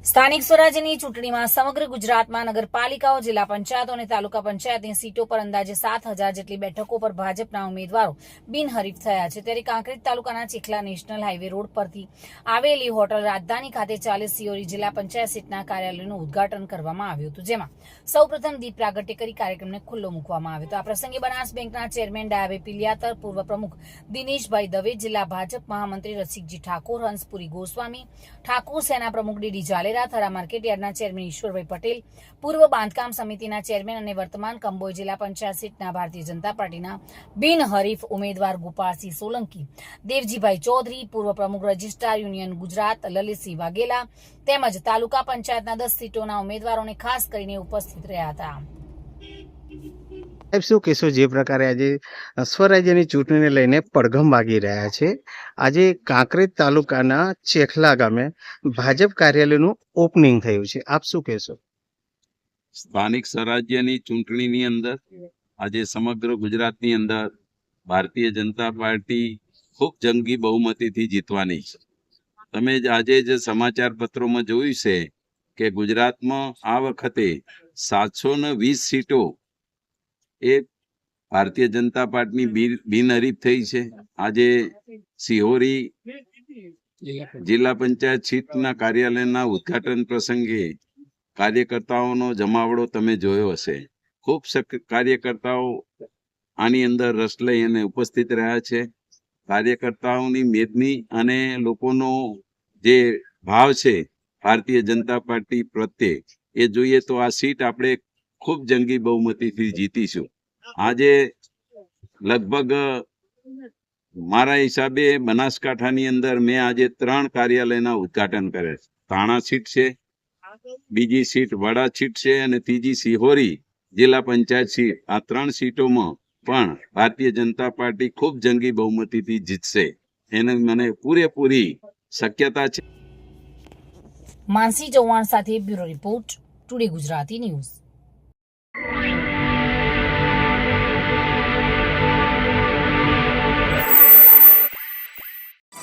સ્થાનિક સ્વરાજ્યની ચૂંટણીમાં સમગ્ર ગુજરાતમાં નગરપાલિકાઓ, જિલ્લા પંચાયતો અને તાલુકા પંચાયતની સીટો પર અંદાજે 7,000 જેટલી બેઠકો પર ભાજપના ઉમેદવારો બિનહરીફ થયા છે. ત્યારે કાંકરેજ તાલુકાના ચીખલા નેશનલ હાઈવે રોડ પરથી આવેલી હોટલ રાજધાની ખાતે 40 સિયોરી જિલ્લા પંચાયત સીટના કાર્યાલયનું ઉદ્ઘાટન કરવામાં આવ્યું હતું, જેમાં સૌપ્રથમ દીપ પ્રાગટ્ય કરી કાર્યક્રમને ખુલ્લો મૂકવામાં આવ્યો હતો. આ પ્રસંગે બનાસ બેંકના ચેરમેન ડાયાભાઈ પિલિયાતર, પૂર્વ પ્રમુખ દિનેશભાઈ દવે, જિલ્લા ભાજપ મહામંત્રી રસિકજી ઠાકોર, હંસપુરી ગોસ્વામી, ઠાકોર સેના પ્રમુખ ડીડી જાલેરા, થરા માર્કેટયાર્ડના ચેરમેન ઈશ્વરભાઈ પટેલ, પૂર્વ બાંધકામ સમિતિના ચેરમેન અને વર્તમાન કંબોઈ જિલ્લા પંચાયત સીટના ભારતીય જનતા પાર્ટીના બિનહરીફ ઉમેદવાર ગોપાલસિંહ સોલંકી, દેવજીભાઈ ચૌધરી, પૂર્વ પ્રમુખ રજિસ્ટ્રાર યુનિયન ગુજરાત લલિતસિંહ વાઘેલા તેમજ તાલુકા પંચાયતના 10 સીટોના ઉમેદવારોને ખાસ કરીને ઉપસ્થિત રહ્યા હતા. શું કહેશો, જે પ્રકારે આજે સ્વરાજ્યની ચૂંટણીને લઈને પડઘમ વાગી રહ્યા છે, આજે કાંકરેજ તાલુકાના ચેખલા ગામે ભાજપ કાર્યાલયનું ઓપનિંગ થયું છે, આપ શું કહેશો? સ્થાનિક સ્વરાજ્યની ચૂંટણીની અંદર આજે સમગ્ર ગુજરાતની અંદર ભારતીય જનતા પાર્ટી ખૂબ જંગી બહુમતીથી જીતવાની છે. તમે આજે જ સમાચાર પત્રોમાં જોયું છે કે ગુજરાતમાં આ વખતે 720 સીટો એ ભારતીય જનતા પાર્ટીની બિનહરીફ થઈ છે. આજે સિહોરી જિલ્લા પંચાયત સીટના કાર્યાલયના ઉદ્ઘાટન પ્રસંગે કાર્યકર્તાઓનો જમાવડો તમે જોયો હશે. ખૂબ કાર્યકર્તાઓ આની અંદર રસ લઈ અને ઉપસ્થિત રહ્યા છે. કાર્યકર્તાઓની મેદની અને લોકોનો જે ભાવ છે ભારતીય જનતા પાર્ટી પ્રત્યે એ જોઈએ તો આ સીટ આપણે ખૂબ જંગી બહુમતીથી જીતીશું. આજે લગભગ મારા હિસાબે બનાસકાંઠાની અંદર મેં આજે 3 કાર્યાલયના ઉદ્ઘાટન કર્યા છે. તાણા સીટ છે, બીજી સીટ વડા સીટ છે અને ત્રીજી સિહોરી જિલ્લા પંચાયત સીટ. આ 3 સીટોમાં પણ ભારતીય જનતા પાર્ટી ખૂબ જંગી બહુમતીથી જીતશે એને મને પૂરેપૂરી શક્યતા છે. માનસી ચૌહાણ સાથે bureau report, today Gujarati news.